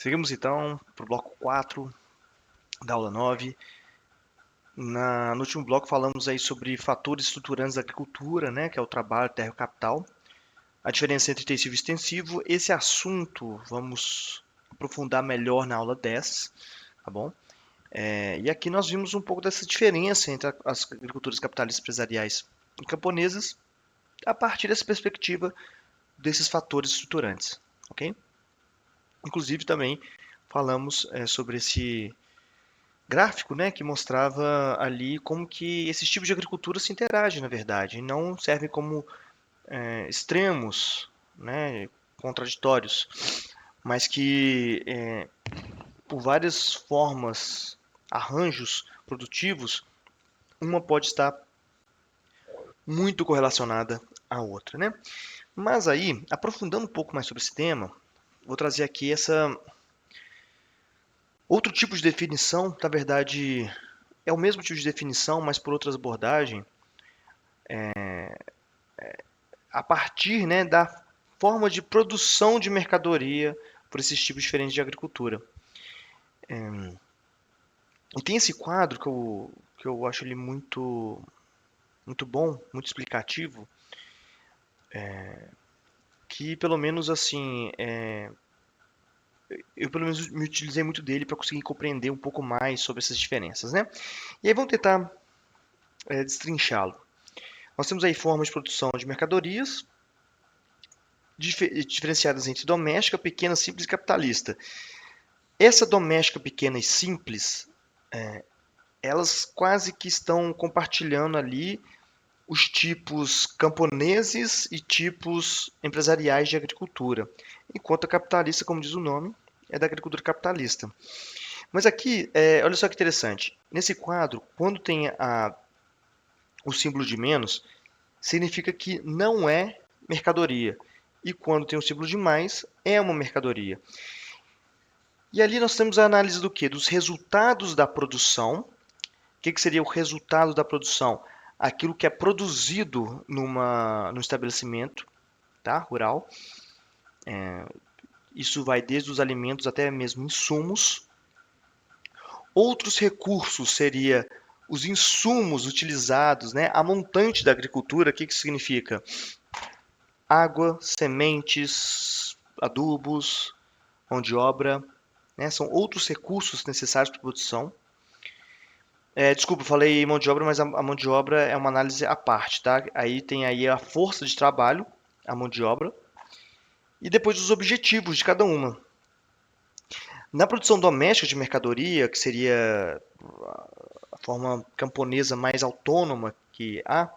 Seguimos então para o bloco 4 da aula 9. No último bloco falamos aí sobre fatores estruturantes da agricultura, né, que é o trabalho, terra e o capital. A diferença entre intensivo e extensivo. Esse assunto vamos aprofundar melhor na aula 10, tá bom? E aqui nós vimos um pouco dessa diferença entre as agriculturas capitalistas empresariais e camponesas a partir dessa perspectiva desses fatores estruturantes, ok? Inclusive também falamos sobre esse gráfico, né, que mostrava ali como que esses tipos de agricultura se interagem, na verdade, e não servem como extremos, né, contraditórios, mas que por várias formas, arranjos produtivos, uma pode estar muito correlacionada à outra, né? Mas aí, aprofundando um pouco mais sobre esse tema, vou trazer aqui essa outro tipo de definição, na verdade, é o mesmo tipo de definição, mas por outras abordagens, a partir, né, da forma de produção de mercadoria por esses tipos diferentes de agricultura. E tem esse quadro que eu acho ele muito bom, muito explicativo, que pelo menos assim, eu pelo menos me utilizei muito dele para conseguir compreender um pouco mais sobre essas diferenças, né? E aí vamos tentar destrinchá-lo. Nós temos aí formas de produção de mercadorias, diferenciadas entre doméstica, pequena, simples e capitalista. Essa doméstica, pequena e simples, elas quase que estão compartilhando ali os tipos camponeses e tipos empresariais de agricultura, enquanto a capitalista, como diz o nome, é da agricultura capitalista. Mas aqui, olha só que interessante, nesse quadro, quando tem o símbolo de menos, significa que não é mercadoria, e quando tem o símbolo de mais, é uma mercadoria. E ali nós temos a análise do quê? Dos resultados da produção. O que seria o resultado da produção? Aquilo que é produzido num estabelecimento, tá? Rural. Isso vai desde os alimentos até mesmo insumos. Outros recursos seria os insumos utilizados, né? A montante da agricultura. O que significa? Água, sementes, adubos, mão de obra, né? São outros recursos necessários para a produção. Desculpa, eu falei mão de obra, mas a mão de obra é uma análise à parte, tá? Aí tem aí a força de trabalho, a mão de obra, e depois os objetivos de cada uma. Na produção doméstica de mercadoria, que seria a forma camponesa mais autônoma que há,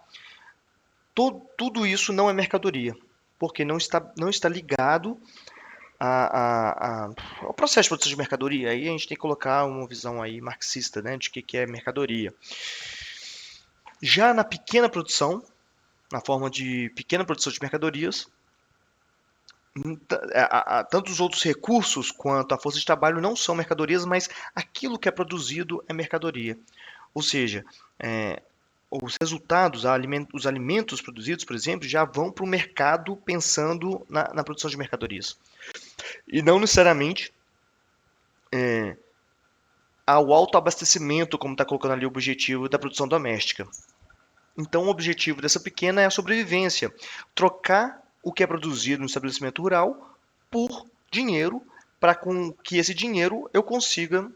tudo isso não é mercadoria, porque não está ligado ao processo de produção de mercadoria. Aí a gente tem que colocar uma visão aí marxista, né, de que é mercadoria. Já na pequena produção, na forma de pequena produção de mercadorias, tanto os outros recursos quanto a força de trabalho não são mercadorias, mas aquilo que é produzido é mercadoria. Ou seja, os resultados, os alimentos produzidos, por exemplo, já vão para o mercado pensando na produção de mercadorias. E não necessariamente ao autoabastecimento, como está colocando ali o objetivo da produção doméstica. Então, o objetivo dessa pequena é a sobrevivência. Trocar o que é produzido no estabelecimento rural por dinheiro, para com que esse dinheiro eu consiga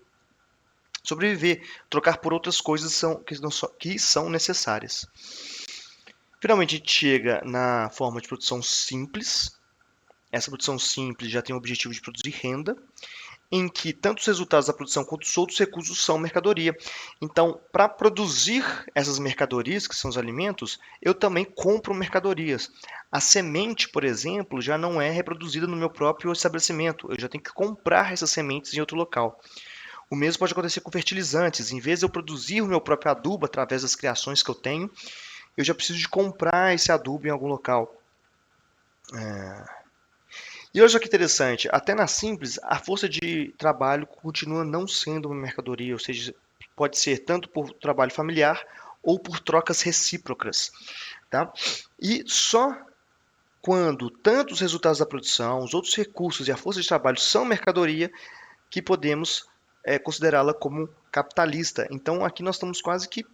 sobreviver. Trocar por outras coisas que são necessárias. Finalmente, a gente chega na forma de produção simples. Essa produção simples já tem o objetivo de produzir renda, em que tanto os resultados da produção quanto os outros recursos são mercadoria. Então, para produzir essas mercadorias, que são os alimentos, eu também compro mercadorias. A semente, por exemplo, já não é reproduzida no meu próprio estabelecimento. Eu já tenho que comprar essas sementes em outro local. O mesmo pode acontecer com fertilizantes. Em vez de eu produzir o meu próprio adubo através das criações que eu tenho, eu já preciso de comprar esse adubo em algum local. E olha só que interessante, até na simples, a força de trabalho continua não sendo uma mercadoria, ou seja, pode ser tanto por trabalho familiar ou por trocas recíprocas. Tá? E só quando tanto os resultados da produção, os outros recursos e a força de trabalho são mercadoria, que podemos considerá-la como capitalista. Então, aqui nós estamos quase que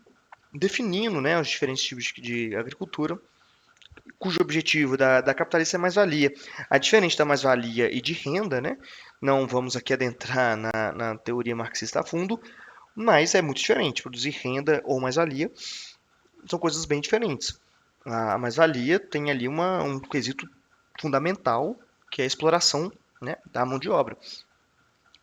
definindo, né, os diferentes tipos de agricultura, cujo objetivo da capitalista é mais-valia. A diferente da mais-valia e de renda, né, não vamos aqui adentrar na teoria marxista a fundo, mas é muito diferente. Produzir renda ou mais-valia são coisas bem diferentes. A mais-valia tem ali um quesito fundamental, que é a exploração, né, da mão de obra.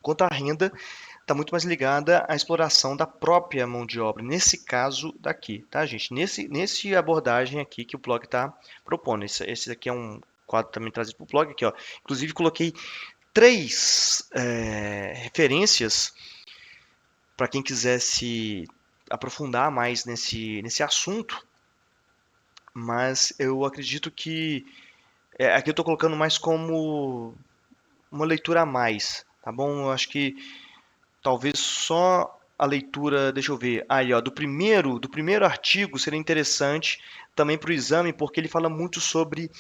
Quanto à renda, está muito mais ligada à exploração da própria mão de obra, nesse caso daqui, tá, gente? Nesse abordagem aqui que o blog está propondo. Esse aqui é um quadro também trazido para o blog, aqui, ó. Inclusive, coloquei 3 referências para quem quisesse aprofundar mais nesse assunto, mas eu acredito que aqui eu estou colocando mais como uma leitura a mais, tá bom? Eu acho que talvez só a leitura, deixa eu ver, aí ó, do primeiro artigo seria interessante também para o exame, porque ele fala muito sobre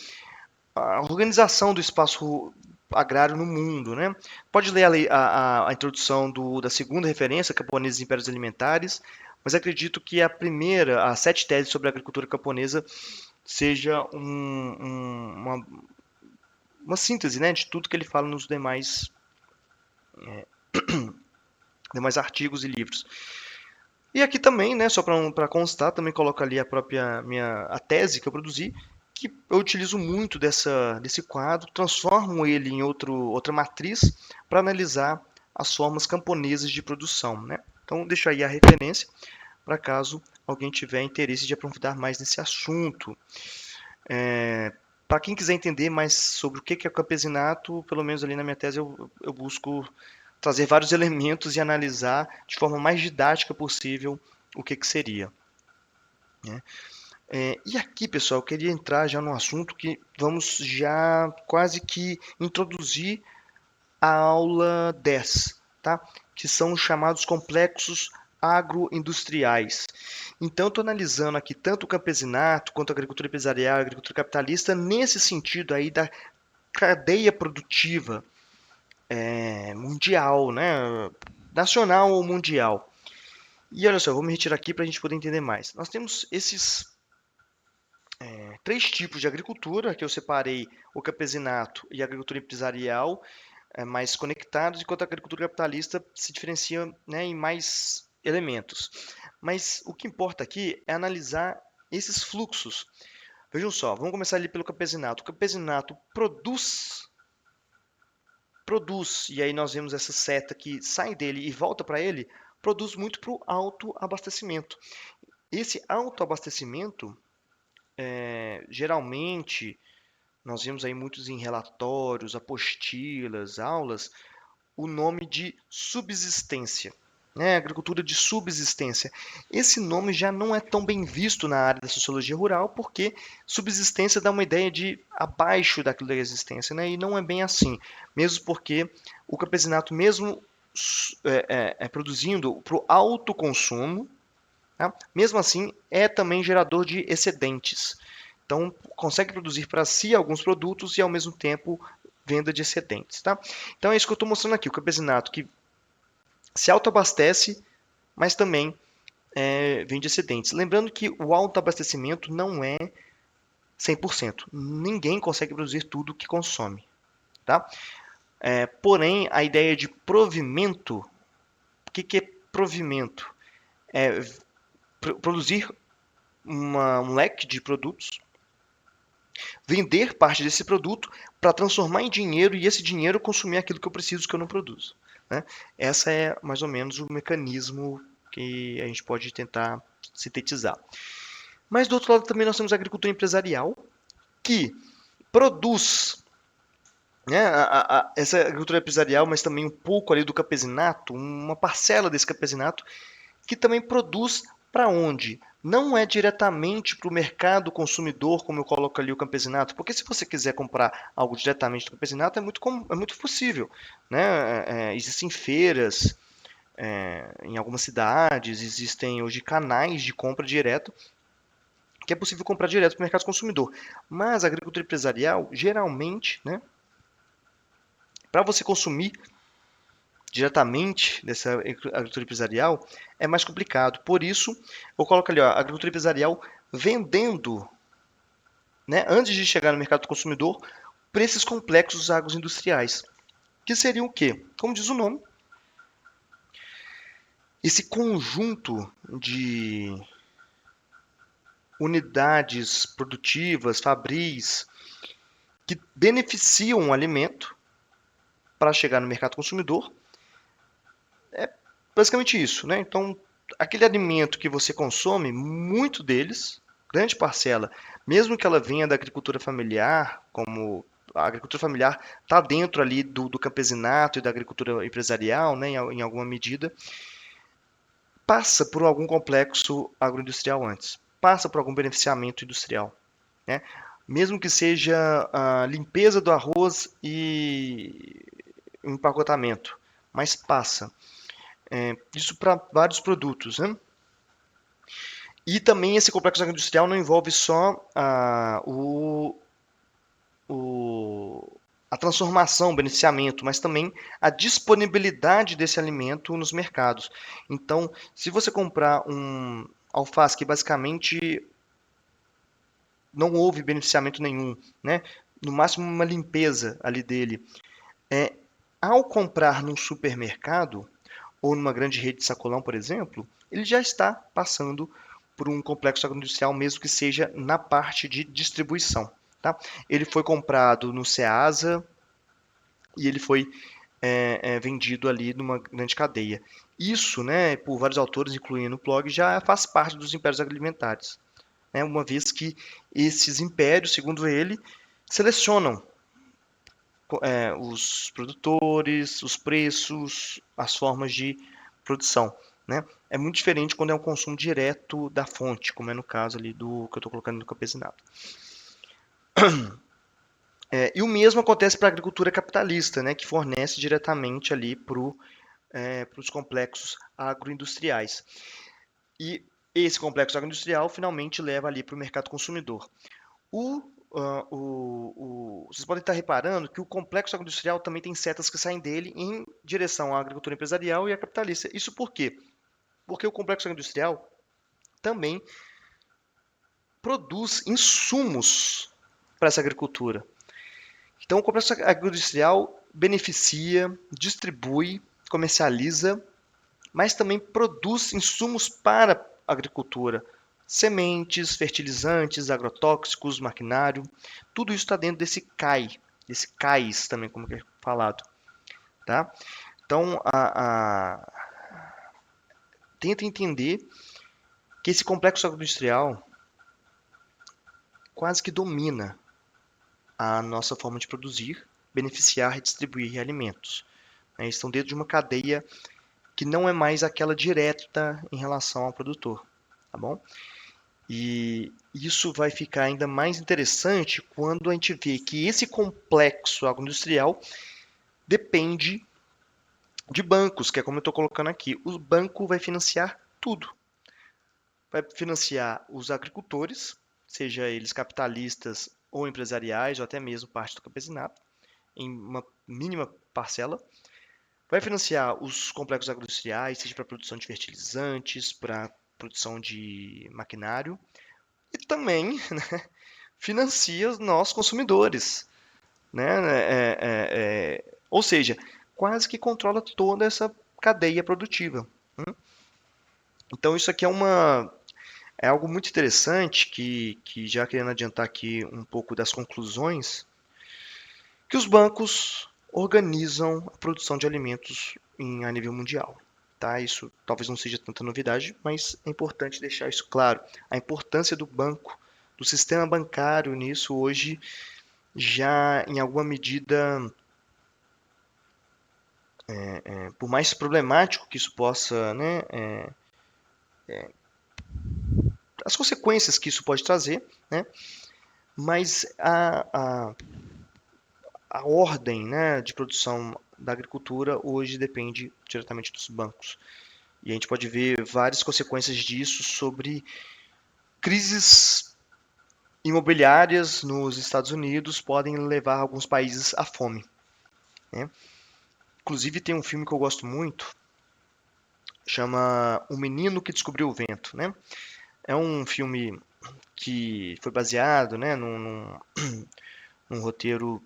a organização do espaço agrário no mundo, né? Pode ler a introdução da segunda referência, Camponeses e Impérios Alimentares, mas acredito que a primeira, as 7 teses sobre a agricultura camponesa, seja uma síntese, né, de tudo que ele fala nos demais artigos e livros. E aqui também, né, só para constar, também coloco ali a tese que eu produzi, que eu utilizo muito desse quadro, transformo ele em outra matriz para analisar as formas camponesas de produção, né? Então, deixo aí a referência para caso alguém tiver interesse de aprofundar mais nesse assunto. Para quem quiser entender mais sobre o que é o campesinato, pelo menos ali na minha tese eu busco trazer vários elementos e analisar de forma mais didática possível o que seria, né? E aqui, pessoal, eu queria entrar já no assunto que vamos já quase que introduzir a aula 10, tá? Que são os chamados complexos agroindustriais. Então, estou analisando aqui tanto o campesinato quanto a agricultura empresarial, a agricultura capitalista, nesse sentido aí da cadeia produtiva mundial, né? Nacional ou mundial. E olha só, eu vou me retirar aqui para a gente poder entender mais. Nós temos esses 3 tipos de agricultura, que eu separei o campesinato e a agricultura empresarial, mais conectados, enquanto a agricultura capitalista se diferencia, né, em mais elementos. Mas o que importa aqui é analisar esses fluxos. Vejam só, vamos começar ali pelo campesinato. O campesinato produz, e aí nós vemos essa seta que sai dele e volta para ele, produz muito para o autoabastecimento. Esse autoabastecimento, geralmente, nós vemos aí muitos em relatórios, apostilas, aulas, o nome de subsistência, né? Agricultura de subsistência. Esse nome já não é tão bem visto na área da sociologia rural, porque subsistência dá uma ideia de abaixo daquilo da existência, né? E não é bem assim, mesmo porque o campesinato, mesmo produzindo para o autoconsumo, tá? Mesmo assim, é também gerador de excedentes. Então, consegue produzir para si alguns produtos e, ao mesmo tempo, venda de excedentes. Tá? Então, é isso que eu estou mostrando aqui. O campesinato que se autoabastece, mas também vende excedentes. Lembrando que o autoabastecimento não é 100%. Ninguém consegue produzir tudo que consome. Tá? Porém, a ideia de provimento, o que é provimento? É produzir um leque de produtos, vender parte desse produto para transformar em dinheiro e esse dinheiro consumir aquilo que eu preciso que eu não produzo, né? Essa é mais ou menos o mecanismo que a gente pode tentar sintetizar. Mas do outro lado também nós temos a agricultura empresarial, que produz, né, essa agricultura empresarial, mas também um pouco ali do campesinato, uma parcela desse campesinato, que também produz para onde? Não é diretamente para o mercado consumidor, como eu coloco ali o campesinato, porque se você quiser comprar algo diretamente do campesinato, é muito possível, né? Existem feiras em algumas cidades, existem hoje canais de compra direto, que é possível comprar direto para o mercado consumidor. Mas a agricultura empresarial, geralmente, né, para você consumir diretamente dessa agricultura empresarial, é mais complicado. Por isso, eu coloco ali, ó, agricultura empresarial vendendo, né, antes de chegar no mercado do consumidor, para esses complexos agroindustriais. Que seriam o quê? Como diz o nome, esse conjunto de unidades produtivas, fabris, que beneficiam o alimento para chegar no mercado consumidor. É basicamente isso, né? Então, aquele alimento que você consome, muito deles, grande parcela, mesmo que ela venha da agricultura familiar, como a agricultura familiar está dentro ali do campesinato e da agricultura empresarial, né, em alguma medida, passa por algum complexo agroindustrial antes, passa por algum beneficiamento industrial, né? Mesmo que seja a limpeza do arroz e empacotamento, mas passa. Isso para vários produtos, né? E também esse complexo agroindustrial não envolve só a transformação, o beneficiamento, mas também a disponibilidade desse alimento nos mercados. Então, se você comprar um alface que basicamente não houve beneficiamento nenhum, né? No máximo uma limpeza ali dele, ao comprar num supermercado ou numa grande rede de sacolão, por exemplo, ele já está passando por um complexo agroindustrial, mesmo que seja na parte de distribuição. Tá? Ele foi comprado no Ceasa e ele foi vendido ali numa grande cadeia. Isso, né, por vários autores, incluindo o Plog, já faz parte dos impérios alimentares, né, uma vez que esses impérios, segundo ele, selecionam os produtores, os preços, as formas de produção, né? É muito diferente quando é um consumo direto da fonte, como é no caso ali do que eu estou colocando no campesinato. E o mesmo acontece para a agricultura capitalista, né, que fornece diretamente ali para os complexos agroindustriais. E esse complexo agroindustrial finalmente leva ali para o mercado consumidor. Vocês podem estar reparando que o complexo agroindustrial também tem setas que saem dele em direção à agricultura empresarial e à capitalista. Isso por quê? Porque o complexo agroindustrial também produz insumos para essa agricultura. Então, o complexo agroindustrial beneficia, distribui, comercializa, mas também produz insumos para a agricultura. Sementes, fertilizantes, agrotóxicos, maquinário, tudo isso está dentro desse CAI, desse CAIS também, como é falado. Tá? Então, tenta entender que esse complexo agroindustrial quase que domina a nossa forma de produzir, beneficiar e distribuir alimentos. Eles estão dentro de uma cadeia que não é mais aquela direta em relação ao produtor, tá bom? E isso vai ficar ainda mais interessante quando a gente vê que esse complexo agroindustrial depende de bancos, que é como eu estou colocando aqui. O banco vai financiar tudo. Vai financiar os agricultores, seja eles capitalistas ou empresariais, ou até mesmo parte do campesinato, em uma mínima parcela. Vai financiar os complexos agroindustriais, seja para produção de fertilizantes, para produção de maquinário, e também, né, financia nós consumidores, né? Ou seja, quase que controla toda essa cadeia produtiva. Então isso aqui é algo muito interessante que já querendo adiantar aqui um pouco das conclusões, que os bancos organizam a produção de alimentos a nível mundial. Tá? Isso talvez não seja tanta novidade, mas é importante deixar isso claro. A importância do banco, do sistema bancário nisso hoje já em alguma medida, por mais problemático que isso possa, né, as consequências que isso pode trazer, né, mas a ordem, né, de produção da agricultura hoje depende diretamente dos bancos. E a gente pode ver várias consequências disso sobre crises imobiliárias nos Estados Unidos podem levar alguns países à fome, né? Inclusive tem um filme que eu gosto muito, chama O Menino que Descobriu o Vento, né? É um filme que foi baseado, né, num roteiro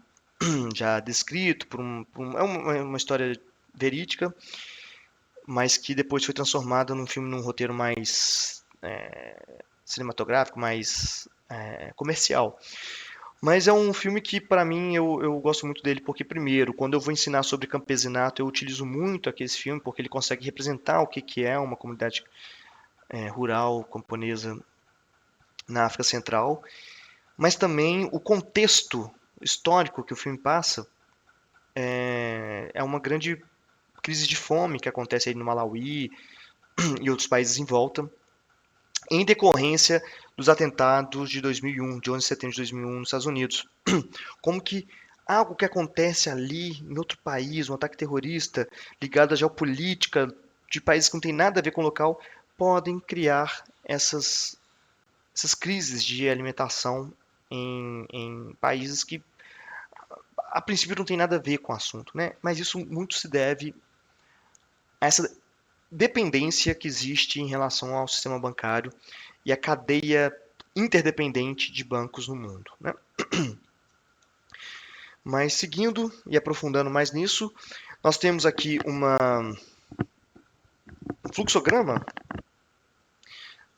já descrito é uma história verídica, mas que depois foi transformada num filme, num roteiro mais cinematográfico, mais comercial. Mas é um filme que, para mim, eu gosto muito dele porque, primeiro, quando eu vou ensinar sobre campesinato, eu utilizo muito aquele filme porque ele consegue representar o que que é uma comunidade rural camponesa na África Central, mas também o contexto histórico que o filme passa é uma grande crise de fome que acontece aí no Malawi e outros países em volta, em decorrência dos atentados de 2001, de 11 de setembro de 2001 nos Estados Unidos. Como que algo que acontece ali em outro país, um ataque terrorista ligado à geopolítica de países que não tem nada a ver com o local, podem criar essas crises de alimentação em países que a princípio não tem nada a ver com o assunto, né? Mas isso muito se deve a essa dependência que existe em relação ao sistema bancário e a cadeia interdependente de bancos no mundo, né? Mas seguindo e aprofundando mais nisso, nós temos aqui um fluxograma,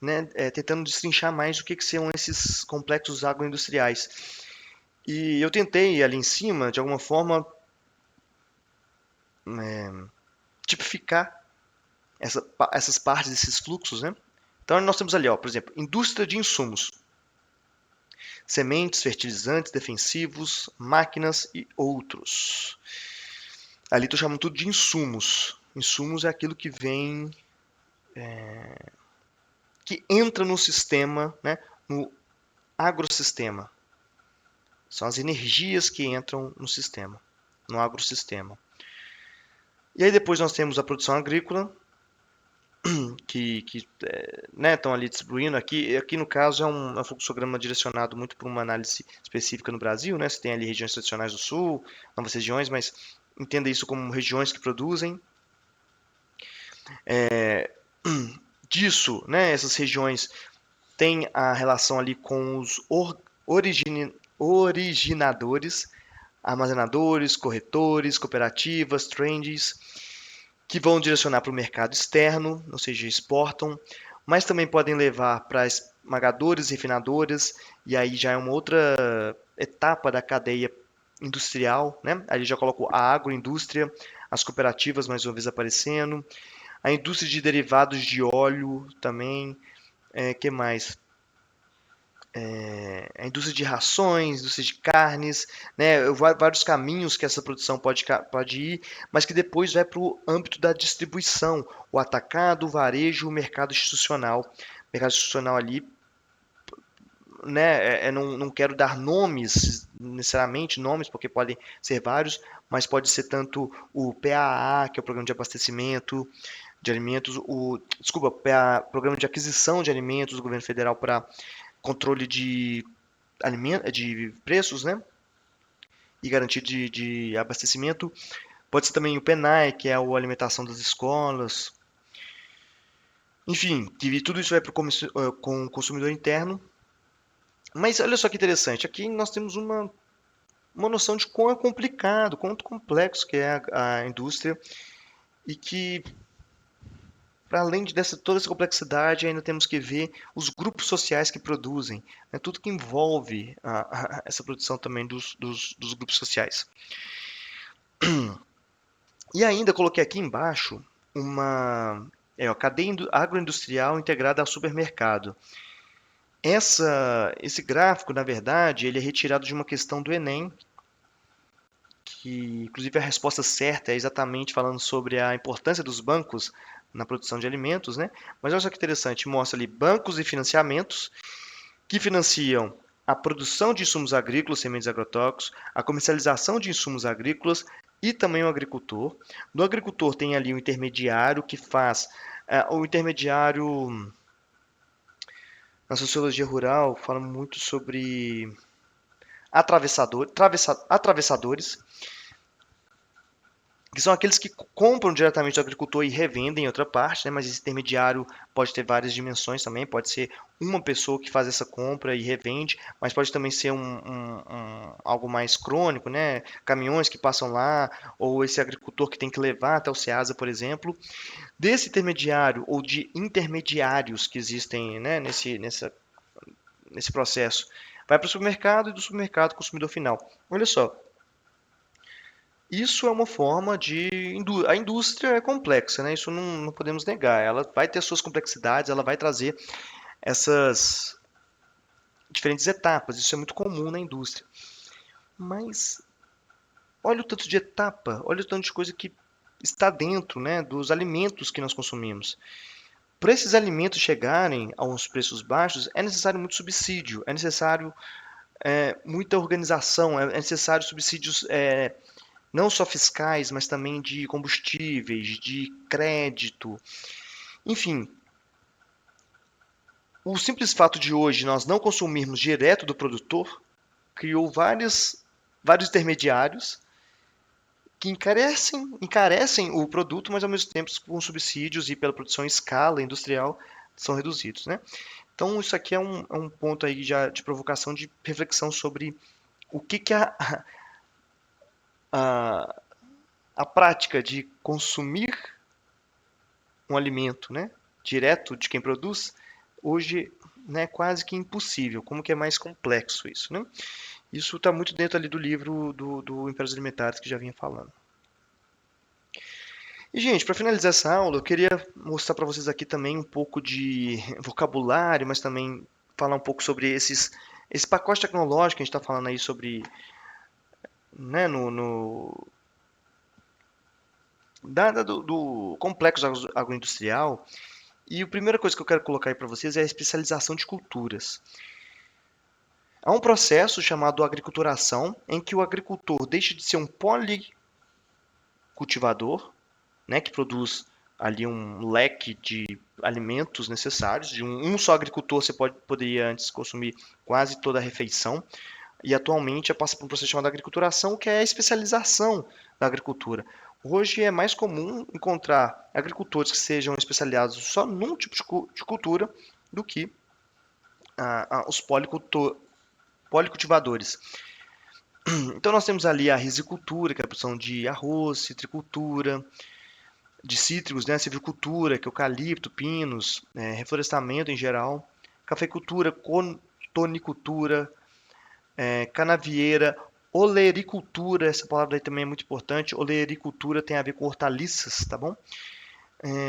né, tentando destrinchar mais o que, que são esses complexos agroindustriais. E eu tentei ali em cima, de alguma forma, tipificar essas partes desses fluxos, né? Então nós temos ali, ó, por exemplo, indústria de insumos, sementes, fertilizantes, defensivos, máquinas e outros. Ali estou chamando tudo de insumos. Insumos é aquilo que vem, que entra no sistema, né, no agrossistema. São as energias que entram no sistema, no agrossistema. E aí depois nós temos a produção agrícola, que né, estão ali distribuindo. Aqui no caso é um fluxograma direcionado muito para uma análise específica no Brasil, né? Você tem ali regiões tradicionais do sul, novas regiões, mas entenda isso como regiões que produzem. Disso, né, essas regiões têm a relação ali com os originadores, armazenadores, corretores, cooperativas, trends, que vão direcionar para o mercado externo, ou seja, exportam, mas também podem levar para esmagadores e refinadoras, e aí já é uma outra etapa da cadeia industrial, né? Ali já colocou a agroindústria, as cooperativas mais uma vez aparecendo, a indústria de derivados de óleo também, que mais? A indústria de rações, indústria de carnes, né, vários caminhos que essa produção pode ir, mas que depois vai para o âmbito da distribuição, o atacado, o varejo, o mercado institucional. O mercado institucional ali, né, não quero dar nomes, necessariamente nomes, porque podem ser vários, mas pode ser tanto o PAA, que é o Programa de Abastecimento de Alimentos, desculpa, PAA, Programa de Aquisição de Alimentos do Governo Federal para controle de preços, né? E garantia de abastecimento. Pode ser também o PENAE, que é a alimentação das escolas. Enfim, que tudo isso vai para com o consumidor interno. Mas olha só que interessante, aqui nós temos uma noção de quão é complicado, quanto complexo que é a indústria e que, para além toda essa complexidade, ainda temos que ver os grupos sociais que produzem, né, tudo que envolve essa produção também dos grupos sociais. E ainda coloquei aqui embaixo uma cadeia agroindustrial integrada ao supermercado. Esse gráfico, na verdade, ele é retirado de uma questão do Enem, que inclusive a resposta certa é exatamente falando sobre a importância dos bancos na produção de alimentos, né? Mas olha só que interessante, mostra ali bancos e financiamentos que financiam a produção de insumos agrícolas, sementes e agrotóxicos, a comercialização de insumos agrícolas e também o agricultor. No agricultor tem ali um intermediário que faz o intermediário na sociologia rural fala muito sobre atravessadores, que são aqueles que compram diretamente do agricultor e revendem em outra parte, né? Mas esse intermediário pode ter várias dimensões também, pode ser uma pessoa que faz essa compra e revende, mas pode também ser algo mais crônico, né? Caminhões que passam lá, ou esse agricultor que tem que levar até o Ceasa, por exemplo. Desse intermediário ou de intermediários que existem, né, nesse processo, vai para o supermercado e do supermercado consumidor final. Olha só, isso é uma forma de. A indústria é complexa, né? Isso não podemos negar. Ela vai ter suas complexidades, ela vai trazer essas diferentes etapas. Isso é muito comum na indústria. Mas olha o tanto de etapa, olha o tanto de coisa que está dentro, né, dos alimentos que nós consumimos. Para esses alimentos chegarem a uns preços baixos, é necessário muito subsídio, é necessário muita organização, é necessário subsídios não só fiscais, mas também de combustíveis, de crédito, enfim. O simples fato de hoje nós não consumirmos direto do produtor criou vários intermediários que encarecem o produto, mas ao mesmo tempo com subsídios e pela produção em escala industrial são reduzidos, né? Então isso aqui é um ponto aí já de provocação, de reflexão sobre o que a, a prática de consumir um alimento, né, direto de quem produz, hoje, né, é quase que impossível. Como que é mais complexo isso, né? Isso está muito dentro ali do livro do Impérios Alimentares que já vinha falando. E, gente, para finalizar essa aula, eu queria mostrar para vocês aqui também um pouco de vocabulário, mas também falar um pouco sobre esse pacote tecnológico que a gente está falando aí sobre, né, do complexo agroindustrial. E a primeira coisa que eu quero colocar aí para vocês é a especialização de culturas. Há um processo chamado agriculturação, em que o agricultor deixa de ser um policultivador, né, que produz ali um leque de alimentos necessários. De um só agricultor você poderia antes consumir quase toda a refeição. E atualmente passa por um processo chamado agriculturação, que é a especialização da agricultura. Hoje é mais comum encontrar agricultores que sejam especializados só num tipo de cultura do que os policultivadores. Então nós temos ali a risicultura, que é a produção de arroz, citricultura, de cítricos, né, silvicultura, que é eucalipto, pinos, reflorestamento em geral, cafeicultura, cotonicultura, canavieira, olericultura, essa palavra aí também é muito importante. Olericultura tem a ver com hortaliças, tá bom?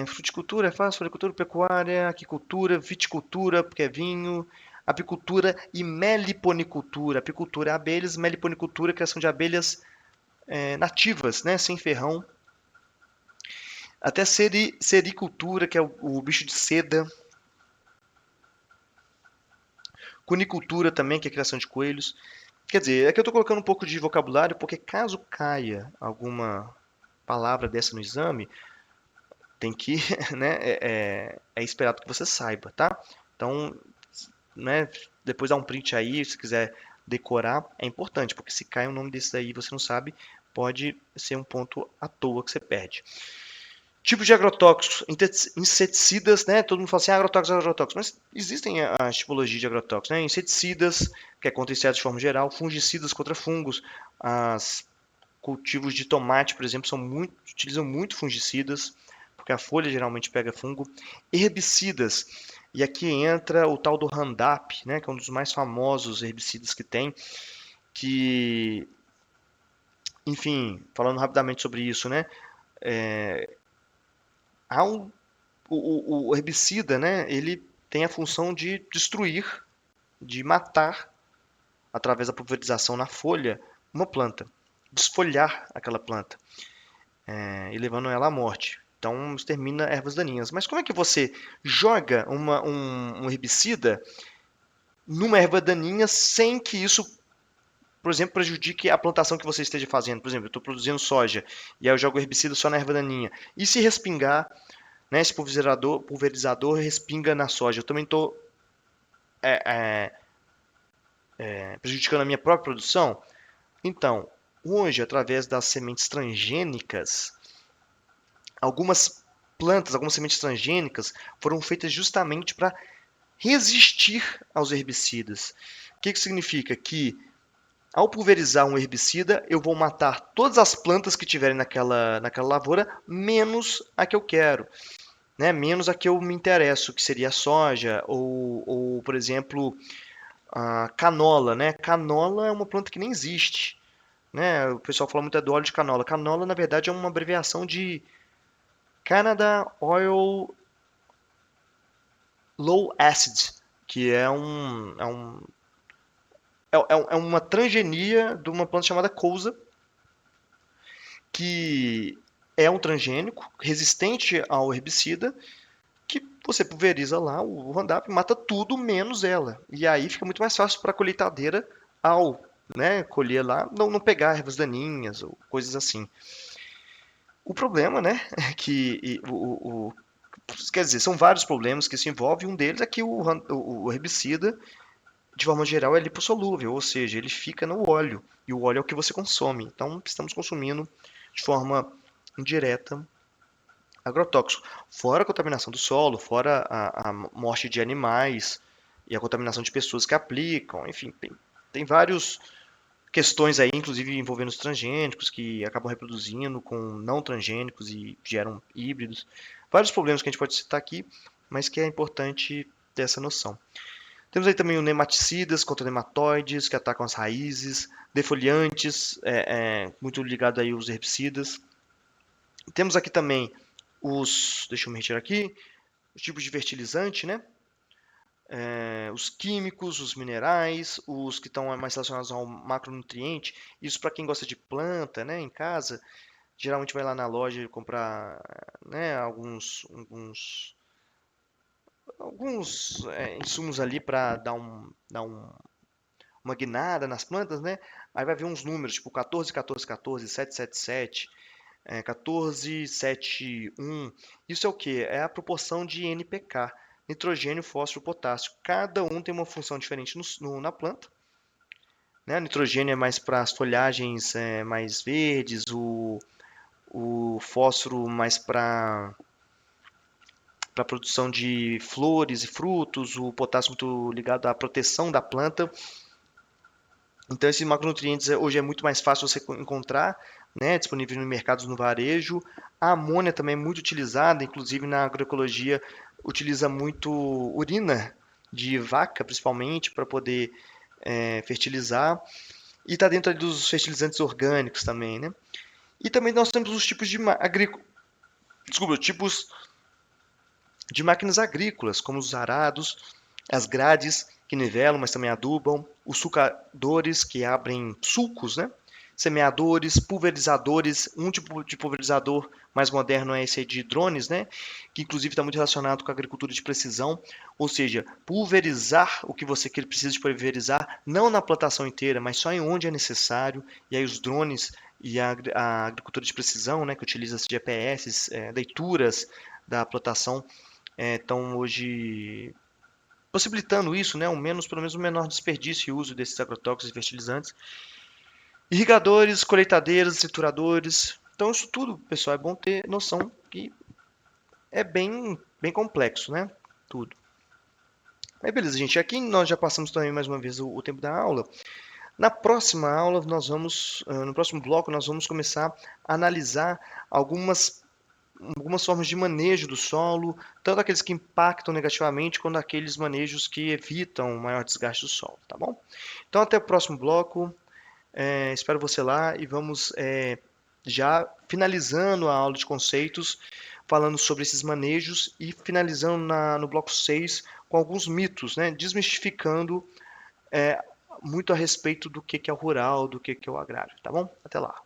Fruticultura é fácil, floricultura, pecuária, aquicultura, viticultura, porque é vinho, apicultura e meliponicultura. Apicultura é abelhas, meliponicultura, criação de abelhas nativas, né, sem ferrão. Até sericultura, que é o bicho de seda. Cunicultura também, que é a criação de coelhos. Quer dizer, é que eu estou colocando um pouco de vocabulário, porque caso caia alguma palavra dessa no exame, tem que, né, é esperado que você saiba, tá? Então, né, depois dá um print aí, se quiser decorar, é importante, porque se cai um nome desse aí e você não sabe, pode ser um ponto à toa que você perde. Tipo de agrotóxicos, inseticidas, né? Todo mundo fala assim, agrotóxicos, agrotóxicos, mas existem as tipologias de agrotóxicos, né? Inseticidas, que é contra insetos de forma geral, fungicidas contra fungos, as cultivos de tomate, por exemplo, utilizam muito fungicidas, porque a folha geralmente pega fungo. Herbicidas, e aqui entra o tal do Roundup, né? Que é um dos mais famosos herbicidas que tem, que, enfim, falando rapidamente sobre isso, né? Há o herbicida, né, ele tem a função de destruir, de matar, através da pulverização na folha, uma planta, desfolhar aquela planta, e levando ela à morte. Então, extermina ervas daninhas. Mas como é que você joga um herbicida numa erva daninha sem que isso, por exemplo, prejudique a plantação que você esteja fazendo? Por exemplo, eu estou produzindo soja e aí eu jogo herbicida só na erva daninha. E se respingar, né, esse pulverizador respinga na soja? Eu também estou prejudicando a minha própria produção? Então, hoje, através das sementes transgênicas, algumas plantas, algumas sementes transgênicas foram feitas justamente para resistir aos herbicidas. O que significa? Que ao pulverizar um herbicida, eu vou matar todas as plantas que tiverem naquela lavoura, menos a que eu quero, né? Menos a que eu me interesso, que seria a soja, ou por exemplo, a canola, né? Canola é uma planta que nem existe, né? O pessoal fala muito do óleo de canola. Canola, na verdade, é uma abreviação de Canada Oil Low Acid, que é uma transgenia de uma planta chamada couza, que é um transgênico resistente ao herbicida, que você pulveriza lá o Roundup, mata tudo menos ela. E aí fica muito mais fácil para a colheitadeira ao, né, colher lá, não pegar ervas daninhas ou coisas assim. O problema, né, é que quer dizer, são vários problemas que se envolvem. Um deles é que o herbicida, de forma geral, é lipossolúvel, ou seja, ele fica no óleo, e o óleo é o que você consome. Então, estamos consumindo de forma indireta agrotóxico. Fora a contaminação do solo, fora a morte de animais e a contaminação de pessoas que aplicam, enfim, tem várias questões aí, inclusive envolvendo os transgênicos, que acabam reproduzindo com não transgênicos e geram híbridos. Vários problemas que a gente pode citar aqui, mas que é importante ter essa noção. Temos aí também os nematicidas contra nematóides, que atacam as raízes, defoliantes, muito ligado aí aos herbicidas. Temos aqui também deixa eu me retirar aqui, os tipos de fertilizante, né? Os químicos, os minerais, os que estão mais relacionados ao macronutriente. Isso para quem gosta de planta, né, em casa, geralmente vai lá na loja comprar, né, alguns insumos ali para uma guinada nas plantas, né? Aí vai ver uns números, tipo 14, 14, 14, 777, 14, 7, 1. Isso é o que? É a proporção de NPK, nitrogênio, fósforo, potássio. Cada um tem uma função diferente na planta. Né? O nitrogênio é mais para as folhagens mais verdes, o fósforo mais para a produção de flores e frutos, o potássio muito ligado à proteção da planta. Então, esses macronutrientes hoje é muito mais fácil você encontrar, né, disponível no mercados no varejo. A amônia também é muito utilizada, inclusive na agroecologia, utiliza muito urina de vaca, principalmente, para poder fertilizar. E está dentro dos fertilizantes orgânicos também, né? E também nós temos os tipos de tipos de máquinas agrícolas, como os arados, as grades, que nivelam, mas também adubam, os sulcadores, que abrem sulcos, né? Semeadores, pulverizadores. Um tipo de pulverizador mais moderno é esse aí de drones, né? Que inclusive está muito relacionado com a agricultura de precisão, ou seja, pulverizar o que você precisa de pulverizar, não na plantação inteira, mas só em onde é necessário. E aí os drones e a agricultura de precisão, né, que utiliza GPS, leituras da plantação, estão hoje possibilitando isso, né, pelo menos um menor desperdício e uso desses agrotóxicos e fertilizantes. Irrigadores, colheitadeiras, trituradores. Então, isso tudo, pessoal, é bom ter noção que é bem complexo, né? Tudo. Aí, beleza, gente. Aqui nós já passamos também mais uma vez o tempo da aula. Na próxima aula, no próximo bloco, nós vamos começar a analisar algumas formas de manejo do solo, tanto aqueles que impactam negativamente, quanto aqueles manejos que evitam o maior desgaste do solo, tá bom? Então, até o próximo bloco. Espero você lá e vamos já finalizando a aula de conceitos, falando sobre esses manejos e finalizando no bloco 6 com alguns mitos, né? Desmistificando muito a respeito do que é o rural, do que é o agrário, tá bom? Até lá.